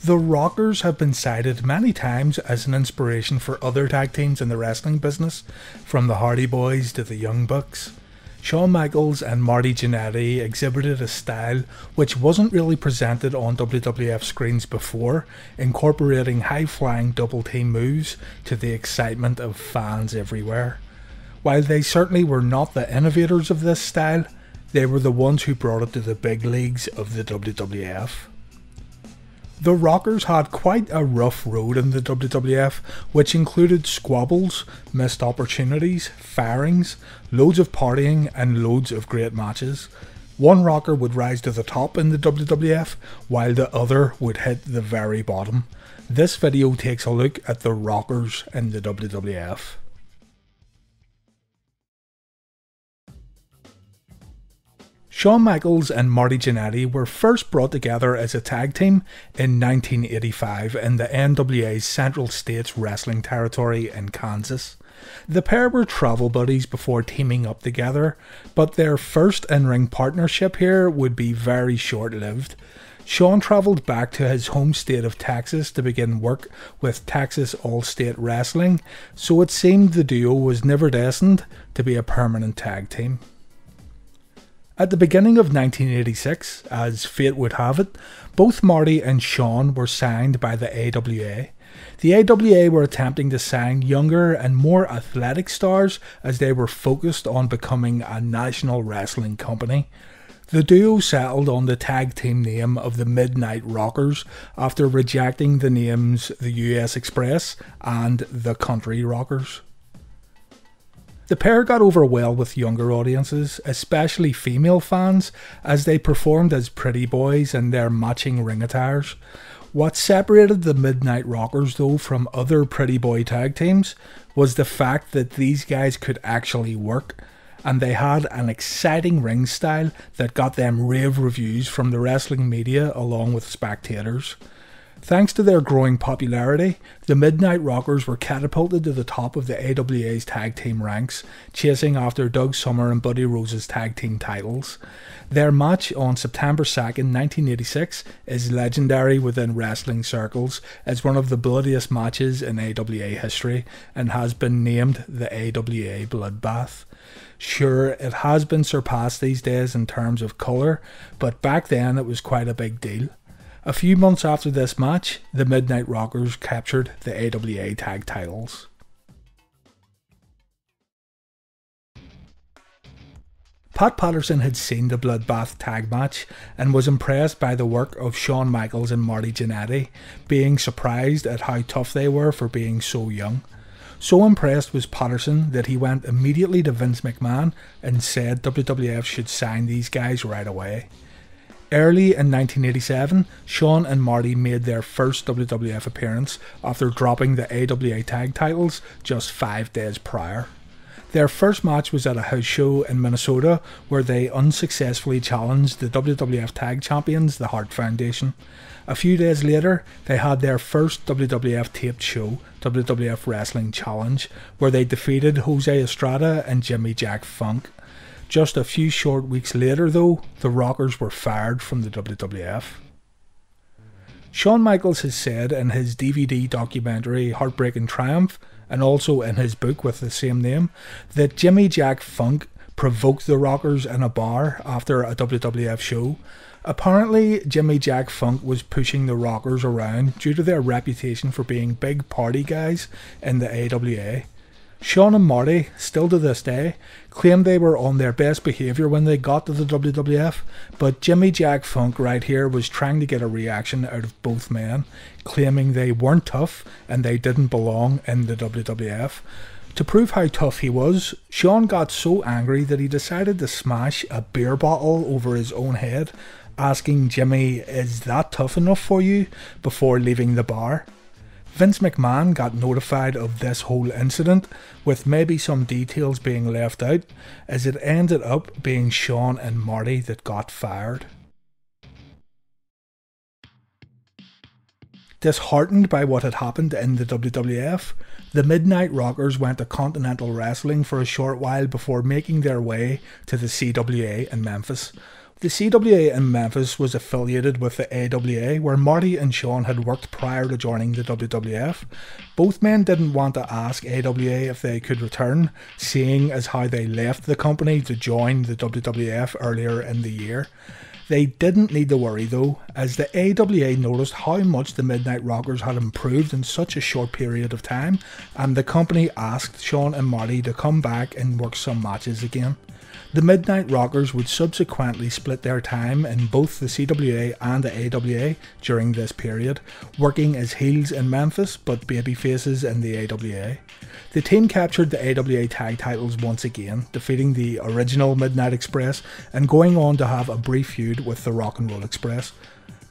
The Rockers have been cited many times as an inspiration for other tag teams in the wrestling business, from the Hardy Boys to the Young Bucks. Shawn Michaels and Marty Jannetty exhibited a style which wasn't really presented on WWF screens before, incorporating high-flying double-team moves to the excitement of fans everywhere. While they certainly were not the innovators of this style, they were the ones who brought it to the big leagues of the WWF. The Rockers had quite a rough road in the WWF, which included squabbles, missed opportunities, firings, loads of partying and loads of great matches. One Rocker would rise to the top in the WWF, while the other would hit the very bottom. This video takes a look at the Rockers in the WWF. Shawn Michaels and Marty Jannetty were first brought together as a tag team in 1985 in the NWA's Central States Wrestling Territory in Kansas. The pair were travel buddies before teaming up together, but their first in-ring partnership here would be very short-lived. Shawn travelled back to his home state of Texas to begin work with Texas All-State Wrestling, so it seemed the duo was never destined to be a permanent tag team. At the beginning of 1986, as fate would have it, both Marty and Shawn were signed by the AWA. The AWA were attempting to sign younger and more athletic stars as they were focused on becoming a national wrestling company. The duo settled on the tag team name of the Midnight Rockers after rejecting the names the US Express and the Country Rockers. The pair got over well with younger audiences, especially female fans, as they performed as pretty boys in their matching ring attires. What separated the Midnight Rockers though from other pretty boy tag teams was the fact that these guys could actually work, and they had an exciting ring style that got them rave reviews from the wrestling media along with spectators. Thanks to their growing popularity, the Midnight Rockers were catapulted to the top of the AWA's tag team ranks, chasing after Doug Summer and Buddy Rose's tag team titles. Their match on September 2nd, 1986 is legendary within wrestling circles as one of the bloodiest matches in AWA history and has been named the AWA Bloodbath. Sure, it has been surpassed these days in terms of colour, but back then it was quite a big deal. A few months after this match, the Midnight Rockers captured the AWA tag titles. Pat Patterson had seen the Bloodbath tag match and was impressed by the work of Shawn Michaels and Marty Jannetty, being surprised at how tough they were for being so young. So impressed was Patterson that he went immediately to Vince McMahon and said WWF should sign these guys right away. Early in 1987, Shawn and Marty made their first WWF appearance after dropping the AWA tag titles just 5 days prior. Their first match was at a house show in Minnesota where they unsuccessfully challenged the WWF tag champions, the Hart Foundation. A few days later, they had their first WWF taped show, WWF Wrestling Challenge, where they defeated Jose Estrada and Jimmy Jack Funk. Just a few short weeks later though, the Rockers were fired from the WWF. Shawn Michaels has said in his DVD documentary Heartbreaking Triumph, and also in his book with the same name, that Jimmy Jack Funk provoked the Rockers in a bar after a WWF show. Apparently, Jimmy Jack Funk was pushing the Rockers around due to their reputation for being big party guys in the AWA. Shawn and Marty, still to this day, claim they were on their best behaviour when they got to the WWF, but Jimmy Jack Funk right here was trying to get a reaction out of both men, claiming they weren't tough and they didn't belong in the WWF. To prove how tough he was, Shawn got so angry that he decided to smash a beer bottle over his own head, asking Jimmy, "Is that tough enough for you?" before leaving the bar. Vince McMahon got notified of this whole incident, with maybe some details being left out, as it ended up being Shawn and Marty that got fired. Disheartened by what had happened in the WWF, the Midnight Rockers went to Continental Wrestling for a short while before making their way to the CWA in Memphis. The CWA in Memphis was affiliated with the AWA, where Marty and Shawn had worked prior to joining the WWF. Both men didn't want to ask AWA if they could return, seeing as how they left the company to join the WWF earlier in the year. They didn't need to worry though, as the AWA noticed how much the Midnight Rockers had improved in such a short period of time, and the company asked Shawn and Marty to come back and work some matches again. The Midnight Rockers would subsequently split their time in both the CWA and the AWA during this period, working as heels in Memphis but babyfaces in the AWA. The team captured the AWA tag titles once again, defeating the original Midnight Express and going on to have a brief feud with the Rock and Roll Express.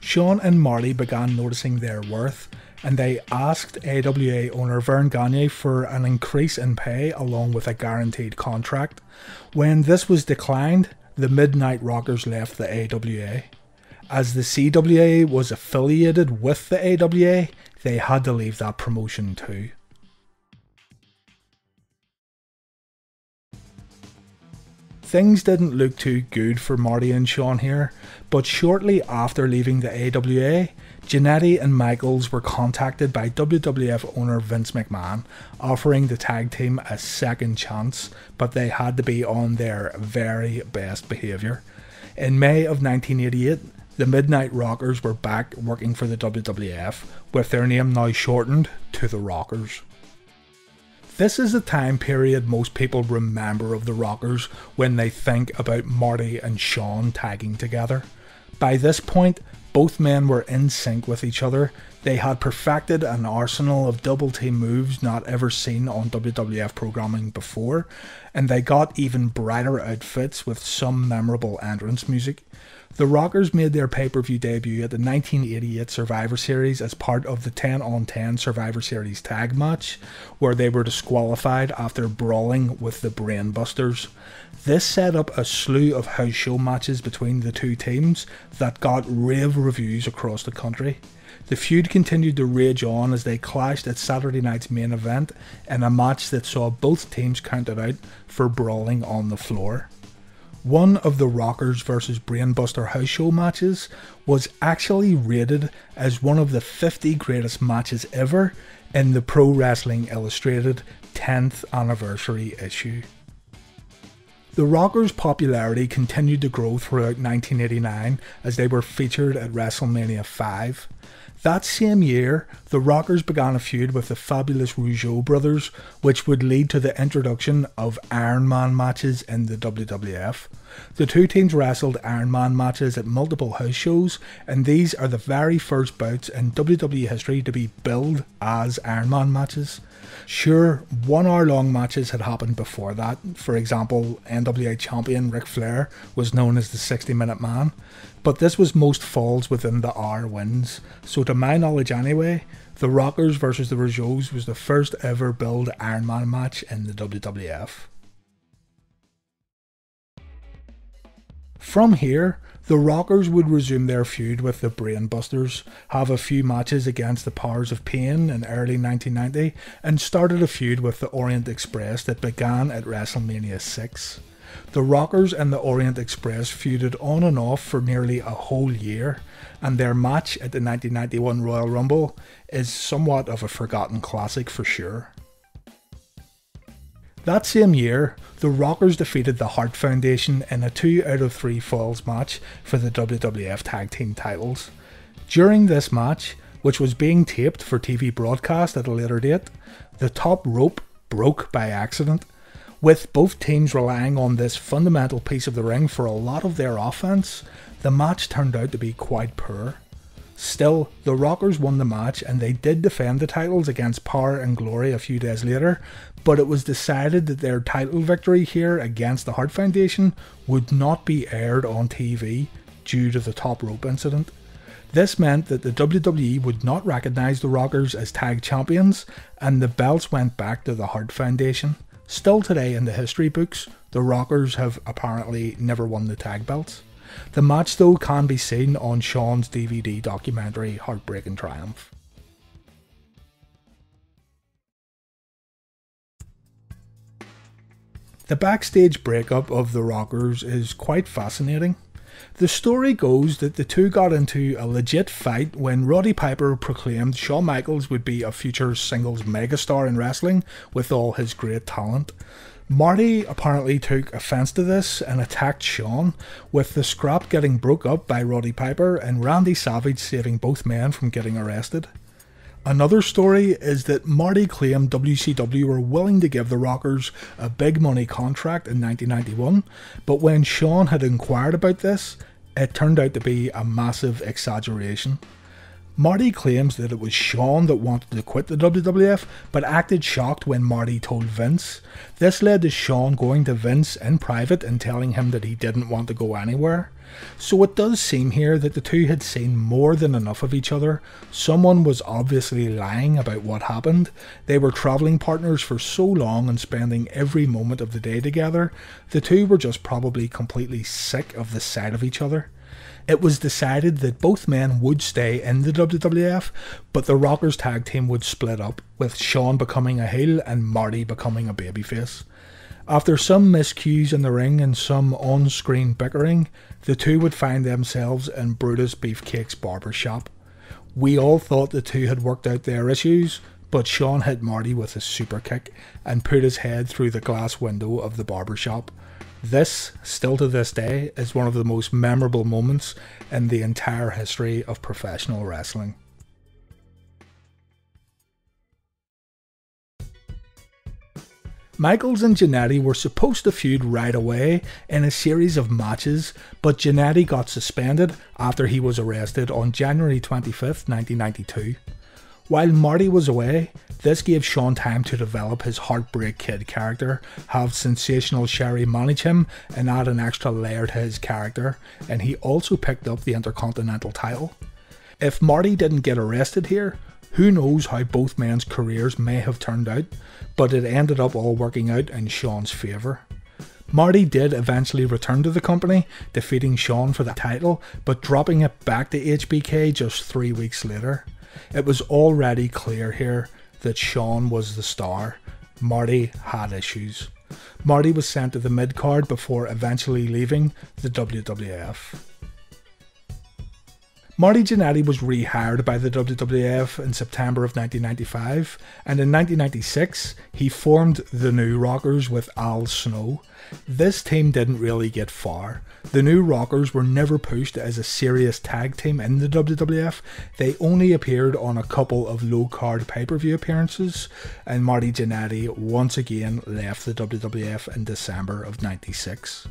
Shawn and Marty began noticing their worth, and they asked AWA owner Vern Gagne for an increase in pay along with a guaranteed contract. When this was declined, the Midnight Rockers left the AWA. As the CWA was affiliated with the AWA, they had to leave that promotion too. Things didn't look too good for Marty and Shawn here, but shortly after leaving the AWA, Jannetty and Michaels were contacted by WWF owner Vince McMahon, offering the tag team a second chance, but they had to be on their very best behaviour. In May of 1988, the Midnight Rockers were back working for the WWF, with their name now shortened to the Rockers. This is the time period most people remember of the Rockers when they think about Marty and Shawn tagging together. By this point, both men were in sync with each other. They had perfected an arsenal of double team moves not ever seen on WWF programming before, and they got even brighter outfits with some memorable entrance music. The Rockers made their pay-per-view debut at the 1988 Survivor Series as part of the 10-on-10 Survivor Series tag match, where they were disqualified after brawling with the Brainbusters. This set up a slew of house show matches between the two teams that got rave reviews across the country. The feud continued to rage on as they clashed at Saturday night's main event in a match that saw both teams counted out for brawling on the floor. One of the Rockers vs Brainbuster house show matches was actually rated as one of the 50 greatest matches ever in the Pro Wrestling Illustrated 10th anniversary issue. The Rockers' popularity continued to grow throughout 1989 as they were featured at WrestleMania 5. That same year, the Rockers began a feud with the fabulous Rougeau brothers, which would lead to the introduction of Iron Man matches in the WWF. The two teams wrestled Iron Man matches at multiple house shows, and these are the very first bouts in WWE history to be billed as Iron Man matches. Sure, 1 hour long matches had happened before that. For example, NWA champion Ric Flair was known as the 60-minute man, but this was most falls within the hour wins. So to my knowledge anyway, the Rockers vs the Rougeaus was the first ever billed Iron Man match in the WWF. From here, the Rockers would resume their feud with the Brainbusters, have a few matches against the Powers of Pain in early 1990, and started a feud with the Orient Express that began at WrestleMania 6. The Rockers and the Orient Express feuded on and off for nearly a whole year, and their match at the 1991 Royal Rumble is somewhat of a forgotten classic for sure. That same year, the Rockers defeated the Hart Foundation in a 2 out of 3 falls match for the WWF Tag Team titles. During this match, which was being taped for TV broadcast at a later date, the top rope broke by accident. With both teams relying on this fundamental piece of the ring for a lot of their offense, the match turned out to be quite poor. Still, the Rockers won the match and they did defend the titles against Power and Glory a few days later, but it was decided that their title victory here against the Hart Foundation would not be aired on TV due to the top rope incident. This meant that the WWE would not recognise the Rockers as tag champions, and the belts went back to the Hart Foundation. Still today in the history books, the Rockers have apparently never won the tag belts. The match though can be seen on Shawn's DVD documentary Heartbreak and Triumph. The backstage breakup of the Rockers is quite fascinating. The story goes that the two got into a legit fight when Roddy Piper proclaimed Shawn Michaels would be a future singles megastar in wrestling with all his great talent. Marty apparently took offence to this and attacked Shawn, with the scrap getting broke up by Roddy Piper and Randy Savage saving both men from getting arrested. Another story is that Marty claimed WCW were willing to give the Rockers a big money contract in 1991, but when Shawn had inquired about this, it turned out to be a massive exaggeration. Marty claims that it was Shawn that wanted to quit the WWF, but acted shocked when Marty told Vince. This led to Shawn going to Vince in private and telling him that he didn't want to go anywhere. So it does seem here that the two had seen more than enough of each other. Someone was obviously lying about what happened. They were travelling partners for so long and spending every moment of the day together. The two were just probably completely sick of the sight of each other. It was decided that both men would stay in the WWF, but the Rockers tag team would split up, with Shawn becoming a heel and Marty becoming a babyface. After some miscues in the ring and some on-screen bickering, the two would find themselves in Brutus Beefcake's barbershop. We all thought the two had worked out their issues, but Shawn hit Marty with a super kick and put his head through the glass window of the barbershop. This, still to this day, is one of the most memorable moments in the entire history of professional wrestling. Michaels and Jannetty were supposed to feud right away in a series of matches, but Jannetty got suspended after he was arrested on January 25th, 1992. While Marty was away, this gave Shawn time to develop his Heartbreak Kid character, have Sensational Sherry manage him and add an extra layer to his character, and he also picked up the Intercontinental title. If Marty didn't get arrested here, who knows how both men's careers may have turned out, but it ended up all working out in Shawn's favour. Marty did eventually return to the company, defeating Shawn for the title, but dropping it back to HBK just 3 weeks later. It was already clear here that Shawn was the star. Marty had issues. Marty was sent to the mid-card before eventually leaving the WWF. Marty Jannetty was rehired by the WWF in September of 1995, and in 1996 he formed the New Rockers with Al Snow. This team didn't really get far. The New Rockers were never pushed as a serious tag team in the WWF. They only appeared on a couple of low-card pay-per-view appearances, and Marty Jannetty once again left the WWF in December of 96.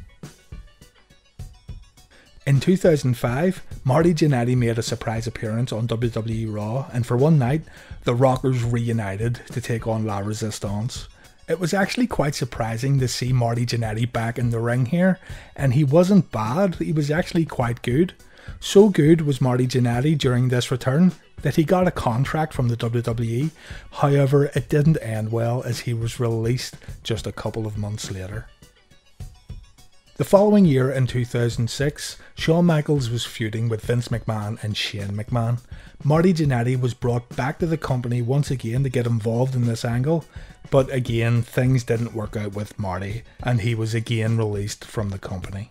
In 2005, Marty Jannetty made a surprise appearance on WWE Raw, and for one night, the Rockers reunited to take on La Resistance. It was actually quite surprising to see Marty Jannetty back in the ring here, and he wasn't bad, he was actually quite good. So good was Marty Jannetty during this return that he got a contract from the WWE, however it didn't end well as he was released just a couple of months later. The following year in 2006, Shawn Michaels was feuding with Vince McMahon and Shane McMahon. Marty Jannetty was brought back to the company once again to get involved in this angle, but again things didn't work out with Marty and he was again released from the company.